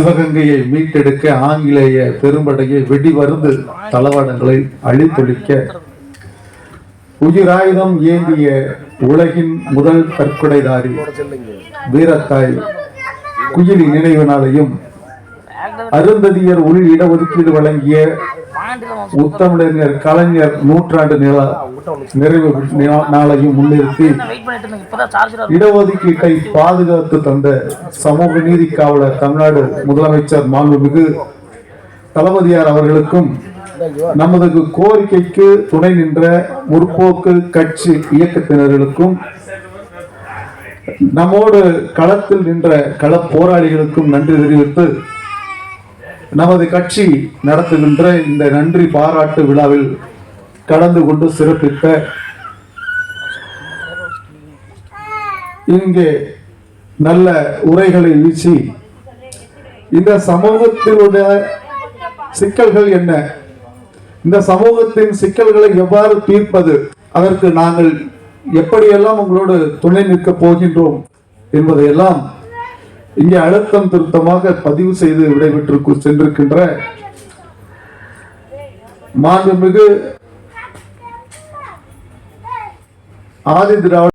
சிவகங்கையை மீட்டெடுக்க ஆங்கிலேய பெரும்படையை வெடிவருந்து தளவாடங்களை அழித்தொழிக்க உயிராயுதம் ஏந்திய உலகின் முதல் தற்கொலைதாரி வீரத்தாய் குயிலி நினைவு நாளையும் அருந்ததியர் உள் இடஒதுக்கீடு வழங்கிய முத்தமிழர் கலைஞர் நூற்றாண்டு நிறைவு நாளையும் முன்னிறுத்தி இடஒதுக்கீட்டை பாதுகாத்து தந்த சமூக நீதி காவலர் தமிழ்நாடு முதலமைச்சர் மாண்புமிகு தளபதியார் அவர்களுக்கும் நமது கோரிக்கைக்கு துணை நின்ற முற்போக்கு கட்சி இயக்கத்தினர்களுக்கும் நம்மோடு களத்தில் நின்ற கள போராளிகளுக்கும் நன்றி தெரிவித்து நமது கட்சி நடத்துகின்ற இந்த நன்றி பாராட்டு விழாவில் கலந்து கொண்டு சிறப்பித்த இங்கே நல்ல உரைகளை வீசி இந்த சமூகத்தினுடைய சிக்கல்கள் என்ன, இந்த சமூகத்தின் சிக்கல்களை எவ்வாறு தீர்ப்பது, அதற்கு நாங்கள் எப்படியெல்லாம் உங்களோடு துணை நிற்கப் போகின்றோம் என்பதையெல்லாம் இங்கே அழுத்தம் திருத்தமாக பதிவு செய்து விடைபெற்று சென்றிருக்கின்ற மாண்புமிகு ஆதி திராவிட